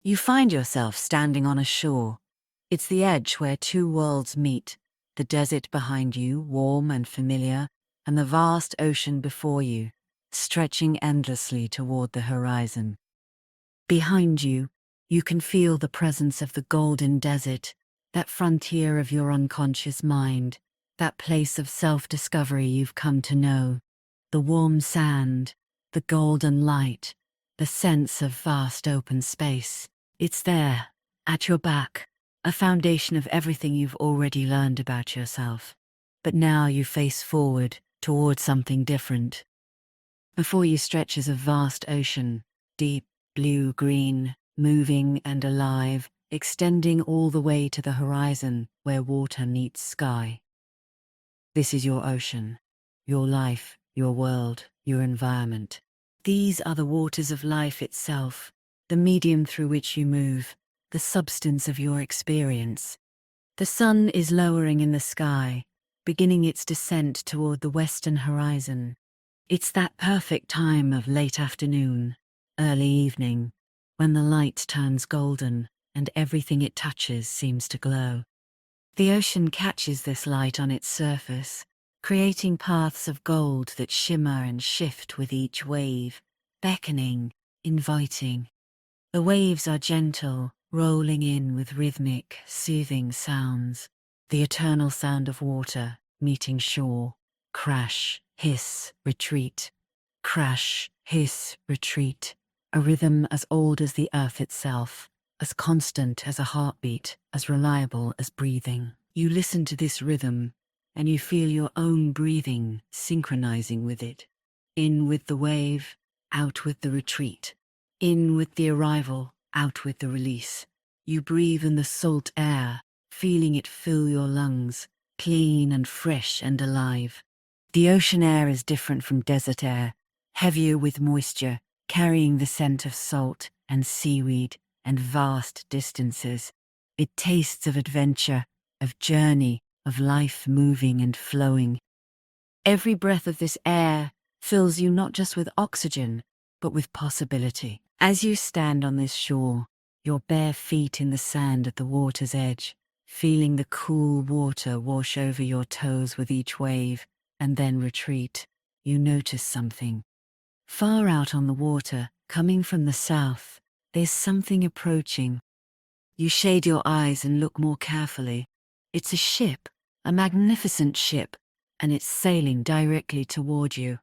You find yourself standing on a shore. It's the edge where two worlds meet, the desert behind you, warm and familiar, and the vast ocean before you, stretching endlessly toward the horizon. Behind you, you can feel the presence of the golden desert, that frontier of your unconscious mind, that place of self-discovery you've come to know. The warm sand, the golden light, the sense of vast open space. It's there, at your back, a foundation of everything you've already learned about yourself. But now you face forward, toward something different. Before you stretches a vast ocean, deep, blue-green, moving and alive, extending all the way to the horizon where water meets sky. This is your ocean, your life, your world, your environment. These are the waters of life itself, the medium through which you move, the substance of your experience. The sun is lowering in the sky, beginning its descent toward the western horizon. It's that perfect time of late afternoon, early evening, when the light turns golden and everything it touches seems to glow. The ocean catches this light on its surface, creating paths of gold that shimmer and shift with each wave, beckoning, inviting. The waves are gentle, rolling in with rhythmic, soothing sounds. The eternal sound of water meeting shore. Crash, hiss, retreat. Crash, hiss, retreat. A rhythm as old as the earth itself, as constant as a heartbeat, as reliable as breathing. You listen to this rhythm, and you feel your own breathing synchronizing with it. In with the wave, out with the retreat. In with the arrival, out with the release. You breathe in the salt air, feeling it fill your lungs, clean and fresh and alive. The ocean air is different from desert air, heavier with moisture, carrying the scent of salt and seaweed and vast distances. It tastes of adventure, of journey, of life moving and flowing. Every breath of this air fills you not just with oxygen, but with possibility. As you stand on this shore, your bare feet in the sand at the water's edge, feeling the cool water wash over your toes with each wave, and then retreat, you notice something. Far out on the water, coming from the south, there's something approaching. You shade your eyes and look more carefully. It's a ship, a magnificent ship, and it's sailing directly toward you.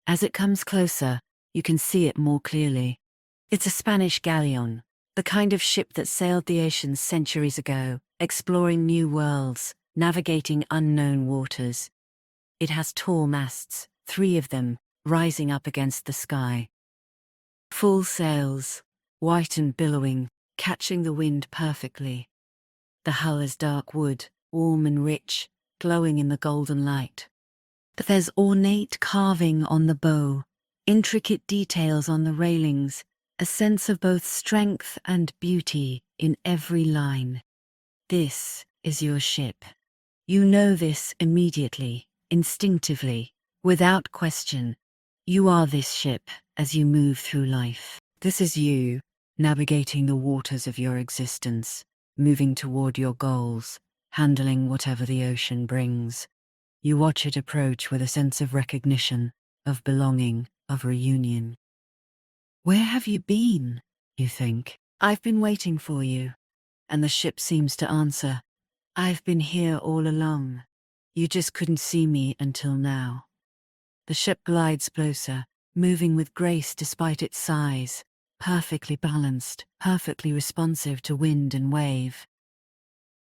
As it comes closer, you can see it more clearly. It's a Spanish galleon, the kind of ship that sailed the oceans centuries ago, exploring new worlds, navigating unknown waters. It has tall masts, 3 of them, rising up against the sky. Full sails, white and billowing, catching the wind perfectly. The hull is dark wood, warm and rich, glowing in the golden light. But there's ornate carving on the bow, intricate details on the railings, a sense of both strength and beauty in every line. This is your ship. You know this immediately, instinctively, without question. You are this ship as you move through life. This is you, navigating the waters of your existence, moving toward your goals, handling whatever the ocean brings. You watch it approach with a sense of recognition, of belonging, of reunion. Where have you been, you think? I've been waiting for you. And the ship seems to answer, I've been here all along. You just couldn't see me until now. The ship glides closer, moving with grace despite its size, perfectly balanced, perfectly responsive to wind and wave.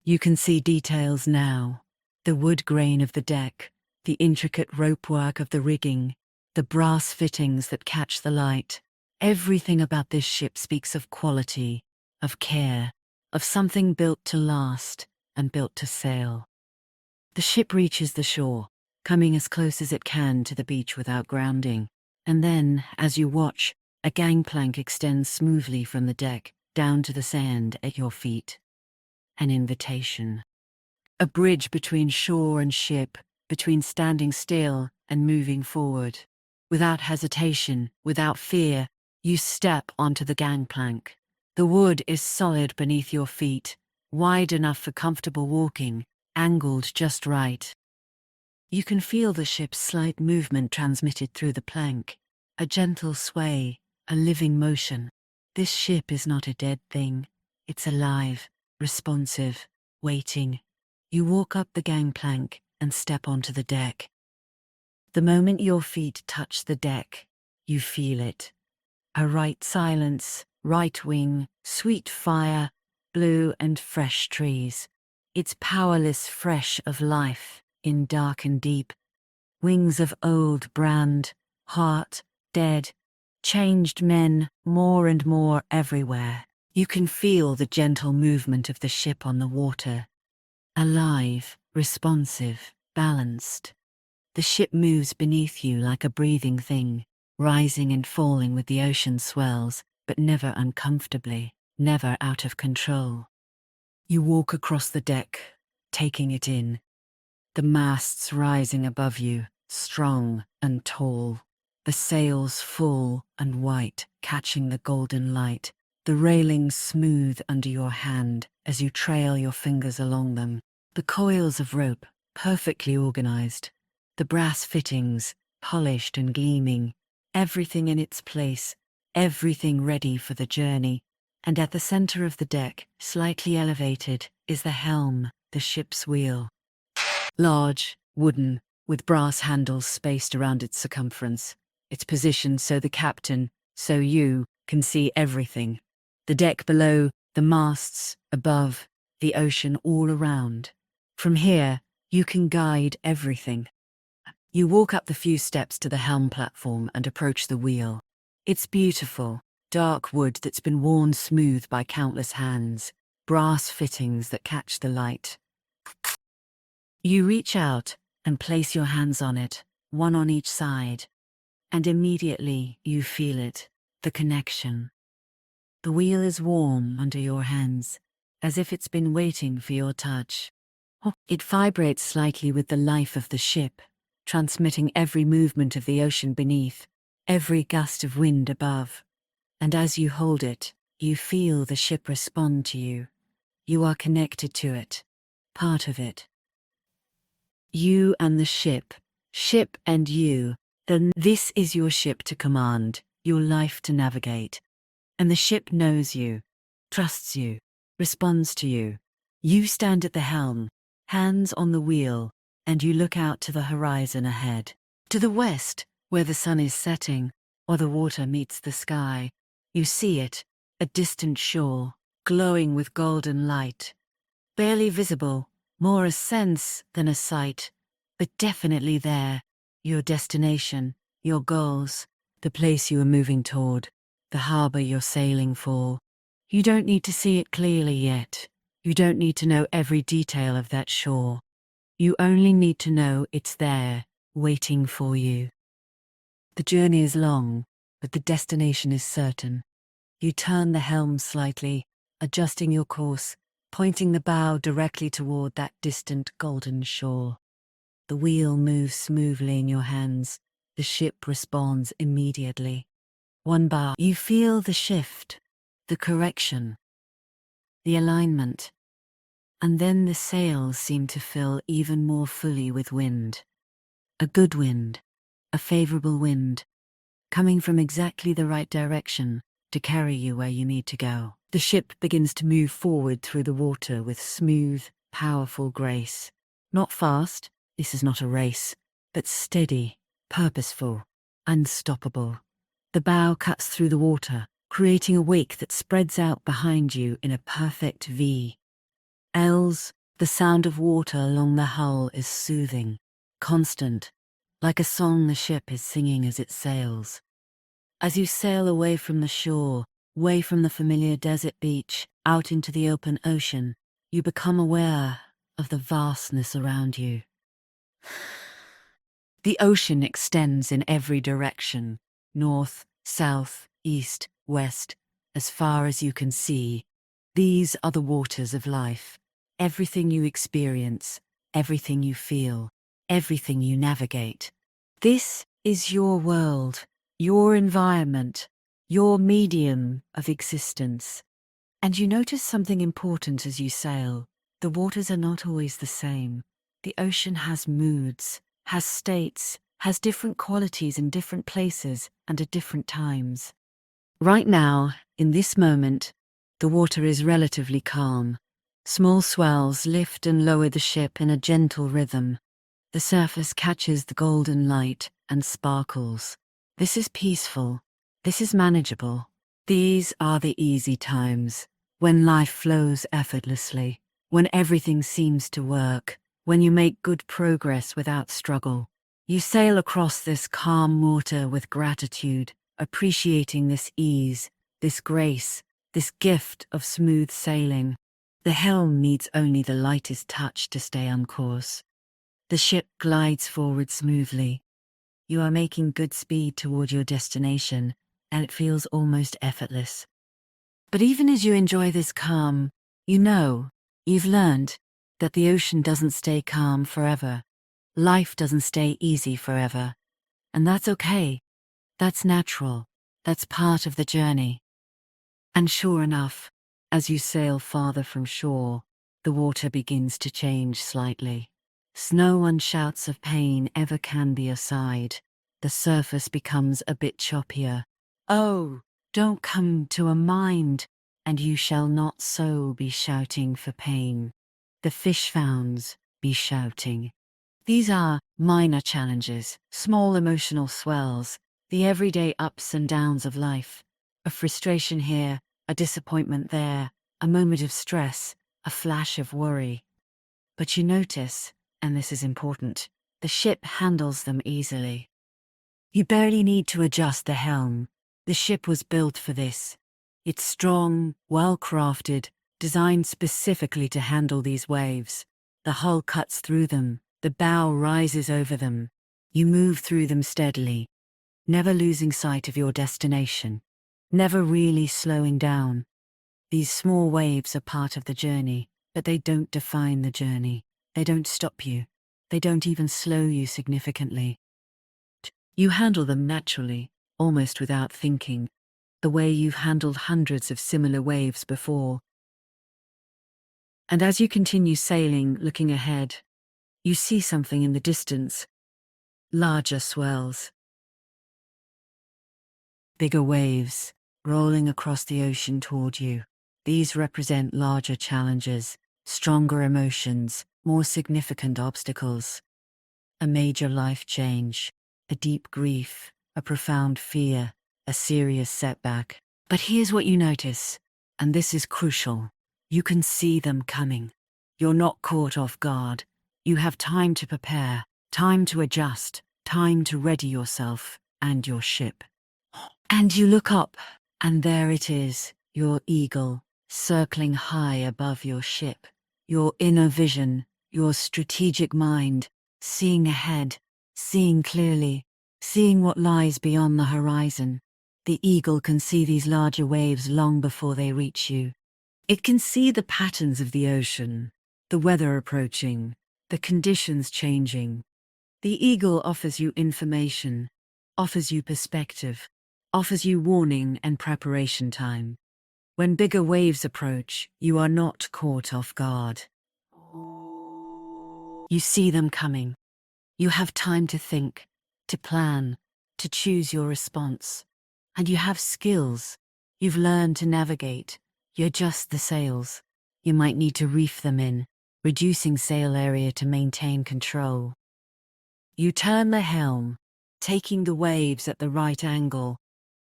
You can see details now, the wood grain of the deck, the intricate ropework of the rigging, the brass fittings that catch the light. Everything about this ship speaks of quality, of care, of something built to last and built to sail. The ship reaches the shore, coming as close as it can to the beach without grounding. And then, as you watch, a gangplank extends smoothly from the deck down to the sand at your feet. An invitation. A bridge between shore and ship, between standing still and moving forward. Without hesitation, without fear, you step onto the gangplank. The wood is solid beneath your feet, wide enough for comfortable walking, angled just right. You can feel the ship's slight movement transmitted through the plank, a gentle sway, a living motion. This ship is not a dead thing. It's alive, responsive, waiting. You walk up the gangplank and step onto the deck. The moment your feet touch the deck, you feel it. A right silence, right wing, sweet fire, blue and fresh trees. It's powerless fresh of life, in dark and deep. Wings of old brand, heart, dead, changed men, more and more everywhere. You can feel the gentle movement of the ship on the water. Alive, responsive, balanced. The ship moves beneath you like a breathing thing, rising and falling with the ocean swells, but never uncomfortably, never out of control. You walk across the deck, taking it in. The masts rising above you, strong and tall. The sails full and white, catching the golden light. The railings smooth under your hand as you trail your fingers along them. The coils of rope, perfectly organized. The brass fittings, polished and gleaming. Everything in its place, everything ready for the journey. And at the center of the deck, slightly elevated, is the helm, the ship's wheel. Large, wooden, with brass handles spaced around its circumference. It's positioned so the captain, so you, can see everything. The deck below, the masts, above, the ocean all around. From here, you can guide everything. You walk up the few steps to the helm platform and approach the wheel. It's beautiful, dark wood that's been worn smooth by countless hands, brass fittings that catch the light. You reach out and place your hands on it, one on each side, and immediately you feel it, the connection. The wheel is warm under your hands, as if it's been waiting for your touch. It vibrates slightly with the life of the ship, transmitting every movement of the ocean beneath, every gust of wind above. And as you hold it, you feel the ship respond to you. You are connected to it, part of it. You and the ship and you, then this is your ship to command, your life to navigate. And the ship knows you, trusts you, responds to you. You stand at the helm, hands on the wheel, and you look out to the horizon ahead. To the west, where the sun is setting, or the water meets the sky, you see it, a distant shore, glowing with golden light. Barely visible, more a sense than a sight, but definitely there, your destination, your goals, the place you are moving toward, the harbor you're sailing for. You don't need to see it clearly yet. You don't need to know every detail of that shore. You only need to know it's there, waiting for you. The journey is long, but the destination is certain. You turn the helm slightly, adjusting your course, pointing the bow directly toward that distant golden shore. The wheel moves smoothly in your hands. The ship responds immediately. One bow, you feel the shift, the correction, the alignment, and then the sails seem to fill even more fully with wind. A good wind, a favorable wind, coming from exactly the right direction to carry you where you need to go. The ship begins to move forward through the water with smooth, powerful grace. Not fast, this is not a race, but steady, purposeful, unstoppable. The bow cuts through the water, creating a wake that spreads out behind you in a perfect V. L's, the sound of water along the hull is soothing, constant, like a song the ship is singing as it sails. As you sail away from the shore, away from the familiar desert beach, out into the open ocean, you become aware of the vastness around you. The ocean extends in every direction, north, south, east, west, as far as you can see. These are the waters of life. Everything you experience, everything you feel, everything you navigate. This is your world, your environment, your medium of existence. And you notice something important as you sail. The waters are not always the same. The ocean has moods, has states, has different qualities in different places and at different times. Right now, in this moment, the water is relatively calm. Small swells lift and lower the ship in a gentle rhythm. The surface catches the golden light and sparkles. This is peaceful. This is manageable. These are the easy times, when life flows effortlessly, when everything seems to work, when you make good progress without struggle. You sail across this calm water with gratitude, appreciating this ease, this grace, this gift of smooth sailing. The helm needs only the lightest touch to stay on course. The ship glides forward smoothly. You are making good speed toward your destination, and it feels almost effortless. But even as you enjoy this calm, you've learned that the ocean doesn't stay calm forever. Life doesn't stay easy forever. And that's okay. That's natural. That's part of the journey. And sure enough, as you sail farther from shore, the water begins to change slightly. Snow and shouts of pain ever can be aside. The surface becomes a bit choppier. Oh, don't come to a mind, and you shall not so be shouting for pain. The fish founds be shouting. These are minor challenges, small emotional swells, the everyday ups and downs of life. A frustration here, a disappointment there, a moment of stress, a flash of worry. But you notice, and this is important, the ship handles them easily. You barely need to adjust the helm. The ship was built for this. It's strong, well-crafted, designed specifically to handle these waves. The hull cuts through them, the bow rises over them. You move through them steadily, never losing sight of your destination, never really slowing down. These small waves are part of the journey, but they don't define the journey. They don't stop you. They don't even slow you significantly. You handle them naturally, almost without thinking, the way you've handled hundreds of similar waves before. And as you continue sailing, looking ahead, you see something in the distance. Larger swells. Bigger waves, rolling across the ocean toward you. These represent larger challenges, stronger emotions, more significant obstacles. A major life change, a deep grief, a profound fear, a serious setback. But here's what you notice, and this is crucial. You can see them coming. You're not caught off guard. You have time to prepare, time to adjust, time to ready yourself and your ship. And you look up, and there it is, your eagle, circling high above your ship. Your inner vision, your strategic mind, seeing ahead, seeing clearly, seeing what lies beyond the horizon. The eagle can see these larger waves long before they reach you. It can see the patterns of the ocean, the weather approaching, the conditions changing. The eagle offers you information, offers you perspective, offers you warning and preparation time. When bigger waves approach, you are not caught off guard. You see them coming. You have time to think, to plan, to choose your response. And you have skills. You've learned to navigate. You adjust the sails. You might need to reef them in, reducing sail area to maintain control. You turn the helm, taking the waves at the right angle,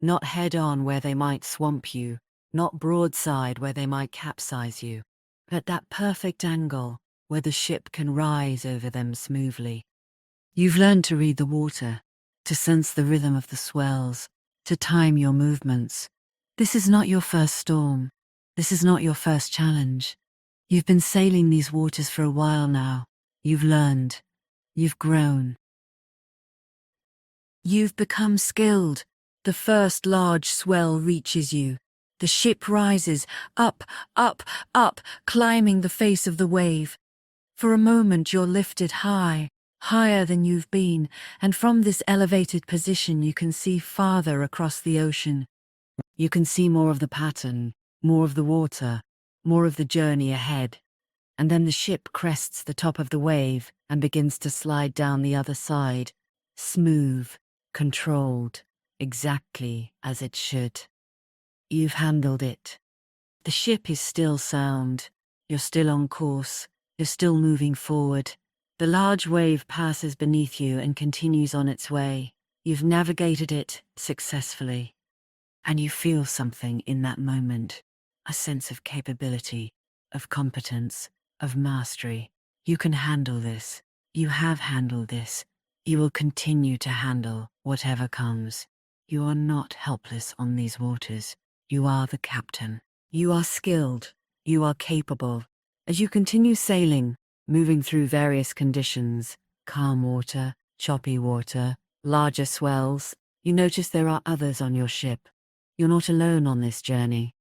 not head-on where they might swamp you, not broadside where they might capsize you, but that perfect angle where the ship can rise over them smoothly. You've learned to read the water, to sense the rhythm of the swells, to time your movements. This is not your first storm. This is not your first challenge. You've been sailing these waters for a while now. You've learned. You've grown. You've become skilled. The first large swell reaches you. The ship rises, up, up, up, climbing the face of the wave. For a moment you're lifted high, higher than you've been, and from this elevated position you can see farther across the ocean. You can see more of the pattern, more of the water, more of the journey ahead. And then the ship crests the top of the wave and begins to slide down the other side, smooth, controlled, exactly as it should. You've handled it. The ship is still sound. You're still on course. You're still moving forward. The large wave passes beneath you and continues on its way. You've navigated it successfully. And you feel something in that moment. A sense of capability, of competence, of mastery. You can handle this. You have handled this. You will continue to handle whatever comes. You are not helpless on these waters. You are the captain. You are skilled. You are capable. As you continue sailing, moving through various conditions, calm water, choppy water, larger swells, you notice there are others on your ship. You're not alone on this journey.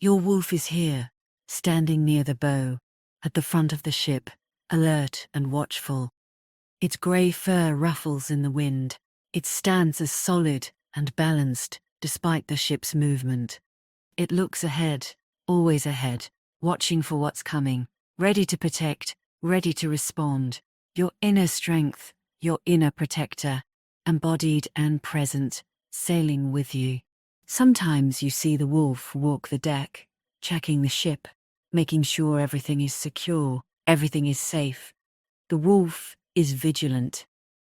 Your wolf is here, standing near the bow, at the front of the ship, alert and watchful. Its grey fur ruffles in the wind. It stands as solid and balanced, despite the ship's movement. It looks ahead, always ahead, watching for what's coming, ready to protect, ready to respond. Your inner strength, your inner protector, embodied and present, sailing with you. Sometimes you see the wolf walk the deck, checking the ship, making sure everything is secure, everything is safe. The wolf is vigilant.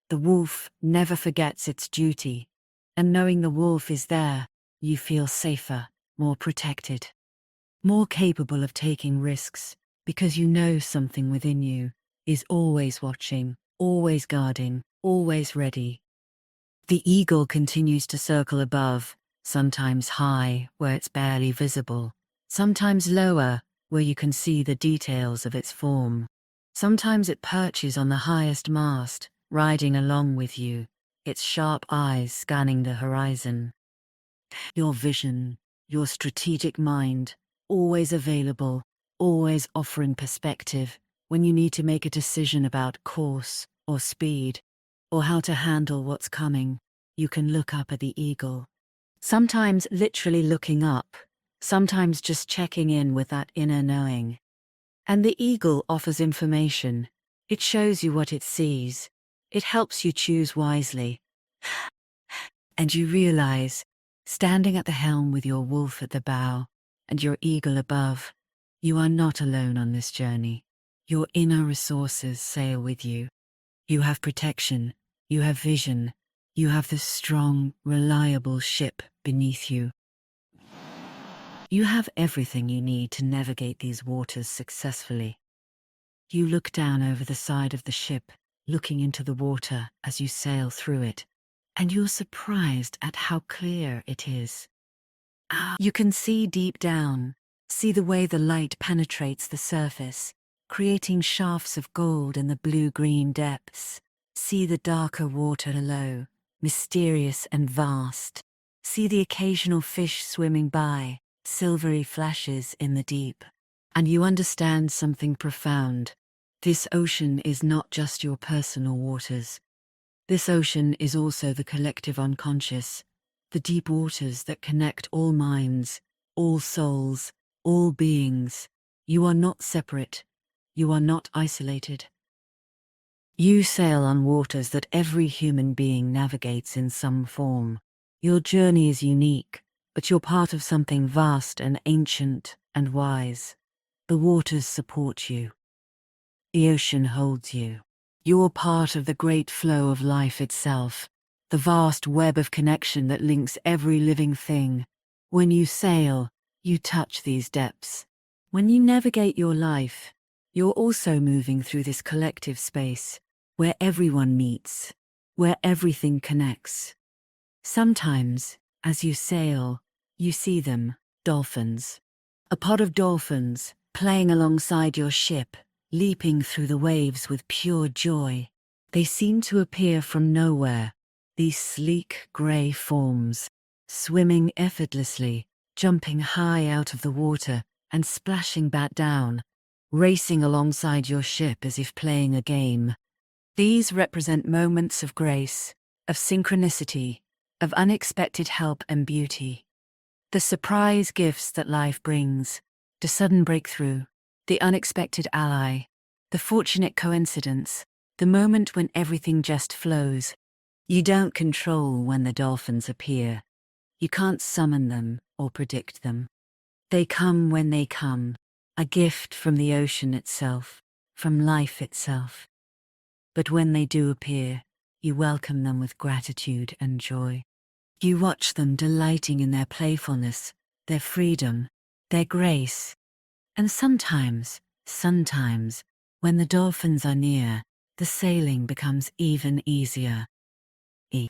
The wolf never forgets its duty. And knowing the wolf is there, you feel safer, more protected, more capable of taking risks, because you know something within you is always watching, always guarding, always ready. The eagle continues to circle above, sometimes high, where it's barely visible, sometimes lower, where you can see the details of its form. Sometimes it perches on the highest mast, riding along with you, its sharp eyes scanning the horizon. Your vision, your strategic mind, always available, always offering perspective when you need to make a decision about course or speed, or how to handle what's coming. You can look up at the eagle. Sometimes literally looking up, sometimes just checking in with that inner knowing. And the eagle offers information. It shows you what it sees. It helps you choose wisely. And you realize, standing at the helm with your wolf at the bow and your eagle above, you are not alone on this journey. Your inner resources sail with you. You have protection, you have vision, you have the strong, reliable ship beneath you. You have everything you need to navigate these waters successfully. You look down over the side of the ship, looking into the water as you sail through it, and you're surprised at how clear it is. You can see deep down, see the way the light penetrates the surface, creating shafts of gold in the blue-green depths. See the darker water below, mysterious and vast. See the occasional fish swimming by, silvery flashes in the deep. And you understand something profound. This ocean is not just your personal waters. This ocean is also the collective unconscious, the deep waters that connect all minds, all souls, all beings. You are not separate. You are not isolated. You sail on waters that every human being navigates in some form. Your journey is unique, but you're part of something vast and ancient and wise. The waters support you. The ocean holds you. You're part of the great flow of life itself, the vast web of connection that links every living thing. When you sail, you touch these depths. When you navigate your life, you're also moving through this collective space, where everyone meets, where everything connects. Sometimes, as you sail, you see them, dolphins. A pod of dolphins, playing alongside your ship, leaping through the waves with pure joy. They seem to appear from nowhere, these sleek grey forms, swimming effortlessly, jumping high out of the water and splashing back down, racing alongside your ship as if playing a game. These represent moments of grace, of synchronicity, of unexpected help and beauty. The surprise gifts that life brings, the sudden breakthrough, the unexpected ally, the fortunate coincidence, the moment when everything just flows. You don't control when the dolphins appear. You can't summon them or predict them. They come when they come, a gift from the ocean itself, from life itself. But when they do appear, you welcome them with gratitude and joy. You watch them delighting in their playfulness, their freedom, their grace. And sometimes, when the dolphins are near, the sailing becomes even easier.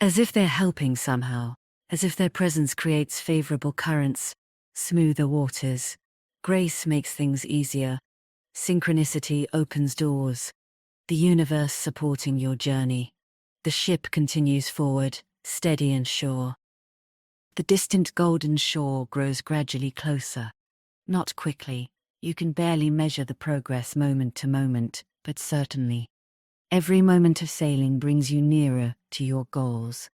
As if they're helping somehow, as if their presence creates favorable currents, smoother waters. Grace makes things easier. Synchronicity opens doors. The universe supporting your journey. The ship continues forward, steady and sure. The distant golden shore grows gradually closer. Not quickly, you can barely measure the progress moment to moment, but certainly. Every moment of sailing brings you nearer to your goals.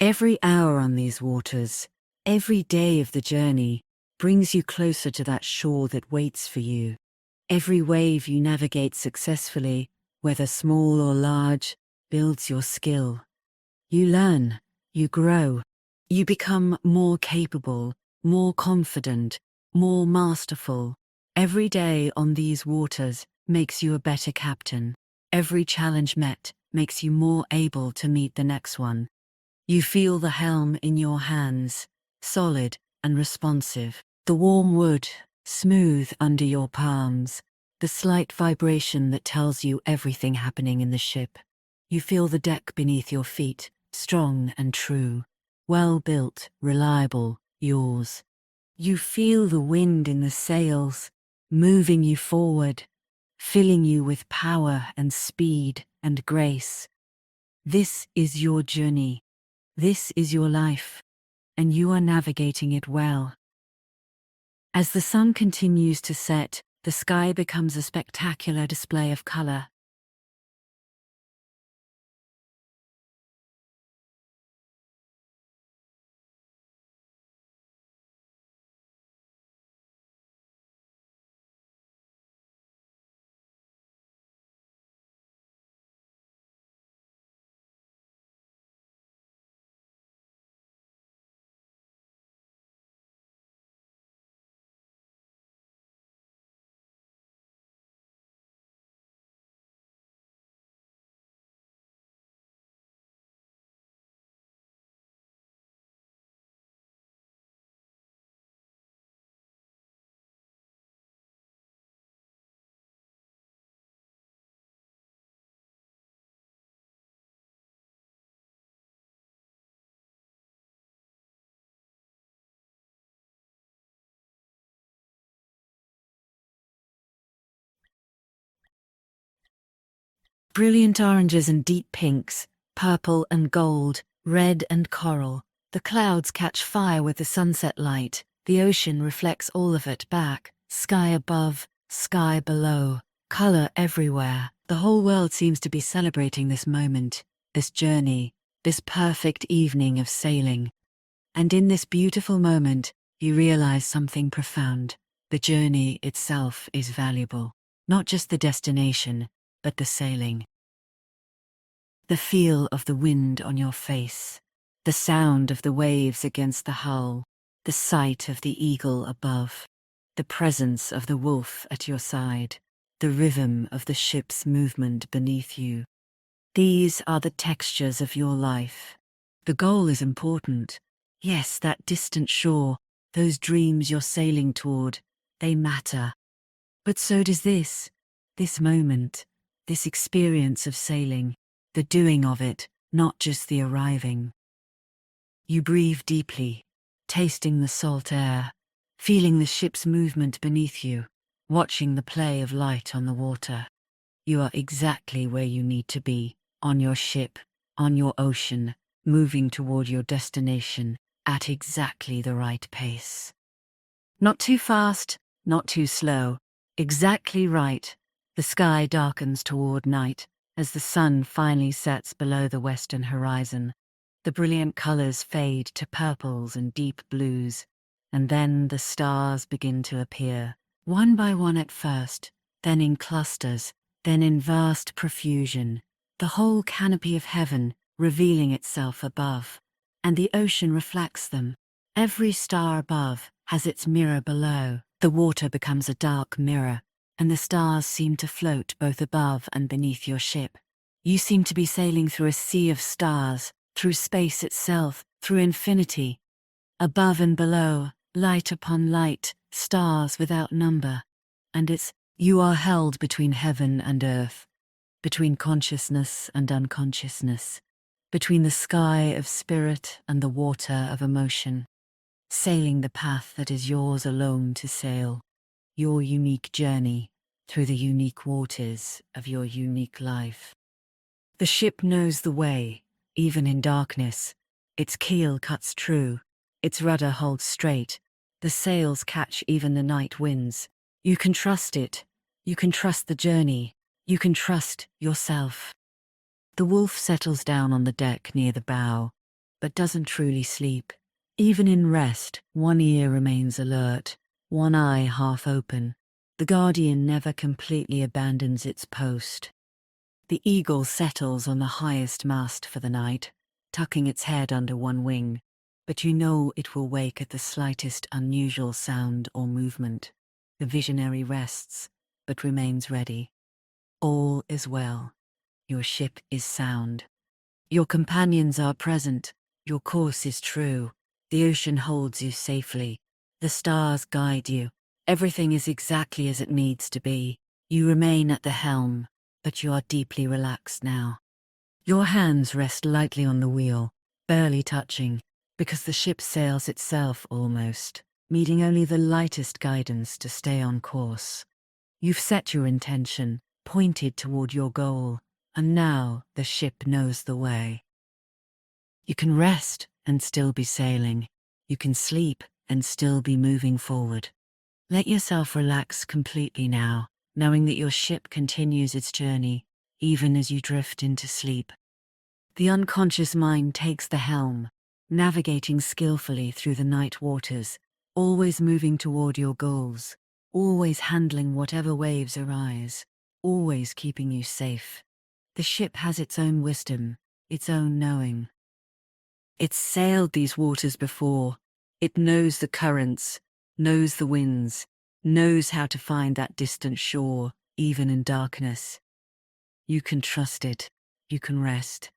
Every hour on these waters, every day of the journey, brings you closer to that shore that waits for you. Every wave you navigate successfully, whether small or large, builds your skill. You learn, you grow, you become more capable, more confident, more masterful. Every day on these waters makes you a better captain. Every challenge met makes you more able to meet the next one. You feel the helm in your hands, solid and responsive. The warm wood, smooth under your palms. The slight vibration that tells you everything happening in the ship. You feel the deck beneath your feet, strong and true. Well built, reliable, yours. You feel the wind in the sails, moving you forward, filling you with power and speed and grace. This is your journey. This is your life, and you are navigating it well. As the sun continues to set, the sky becomes a spectacular display of color. Brilliant oranges and deep pinks, purple and gold, red and coral. The clouds catch fire with the sunset light. The ocean reflects all of it back. Sky above, sky below, color everywhere. The whole world seems to be celebrating this moment, this journey, this perfect evening of sailing. And in this beautiful moment, you realize something profound. The journey itself is valuable. Not just the destination, but the sailing. The feel of the wind on your face, the sound of the waves against the hull, the sight of the eagle above, the presence of the wolf at your side, the rhythm of the ship's movement beneath you. These are the textures of your life. The goal is important. Yes, that distant shore, those dreams you're sailing toward, they matter. But so does this moment, this experience of sailing, the doing of it, not just the arriving. You breathe deeply, tasting the salt air, feeling the ship's movement beneath you, watching the play of light on the water. You are exactly where you need to be, on your ship, on your ocean, moving toward your destination at exactly the right pace. Not too fast, not too slow, exactly right. The sky darkens toward night as the sun finally sets below the western horizon. The brilliant colors fade to purples and deep blues. And then the stars begin to appear, one by one at first, then in clusters, then in vast profusion, the whole canopy of heaven revealing itself above. And the ocean reflects them. Every star above has its mirror below. The water becomes a dark mirror, and the stars seem to float both above and beneath your ship. You seem to be sailing through a sea of stars, through space itself, through infinity. Above and below, light upon light, stars without number. And you are held between heaven and earth, between consciousness and unconsciousness, between the sky of spirit and the water of emotion, sailing the path that is yours alone to sail, your unique journey through the unique waters of your unique life. The ship knows the way, even in darkness. Its keel cuts true, its rudder holds straight, the sails catch even the night winds. You can trust it, you can trust the journey, you can trust yourself. The wolf settles down on the deck near the bow, but doesn't truly sleep. Even in rest, one ear remains alert, one eye half open. The guardian never completely abandons its post. The eagle settles on the highest mast for the night, tucking its head under one wing, but you know it will wake at the slightest unusual sound or movement. The visionary rests, but remains ready. All is well. Your ship is sound. Your companions are present. Your course is true. The ocean holds you safely. The stars guide you. Everything is exactly as it needs to be. You remain at the helm, but you are deeply relaxed now. Your hands rest lightly on the wheel, barely touching, because the ship sails itself almost, needing only the lightest guidance to stay on course. You've set your intention, pointed toward your goal, and now the ship knows the way. You can rest and still be sailing. You can sleep and still be moving forward. Let yourself relax completely now, knowing that your ship continues its journey, even as you drift into sleep. The unconscious mind takes the helm, navigating skillfully through the night waters, always moving toward your goals, always handling whatever waves arise, always keeping you safe. The ship has its own wisdom, its own knowing. It's sailed these waters before. It knows the currents, knows the winds, knows how to find that distant shore, even in darkness. You can trust it. You can rest.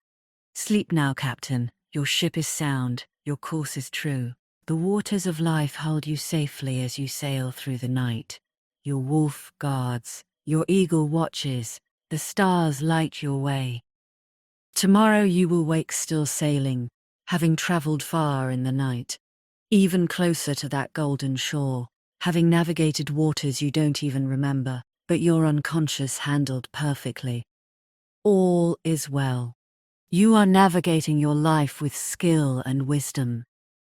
Sleep now, Captain. Your ship is sound. Your course is true. The waters of life hold you safely as you sail through the night. Your wolf guards. Your eagle watches. The stars light your way. Tomorrow you will wake still sailing, having traveled far in the night, even closer to that golden shore, having navigated waters you don't even remember, but your unconscious handled perfectly. All is well. You are navigating your life with skill and wisdom.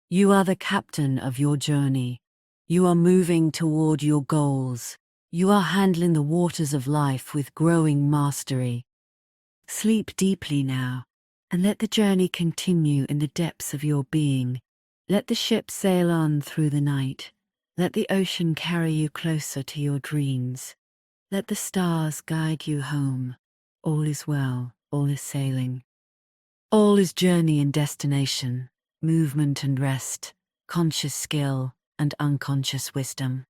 You are the captain of your journey. You are moving toward your goals. You are handling the waters of life with growing mastery. Sleep deeply now, and let the journey continue in the depths of your being. Let the ship sail on through the night. Let the ocean carry you closer to your dreams. Let the stars guide you home. All is well, all is sailing. All is journey and destination, movement and rest, conscious skill and unconscious wisdom.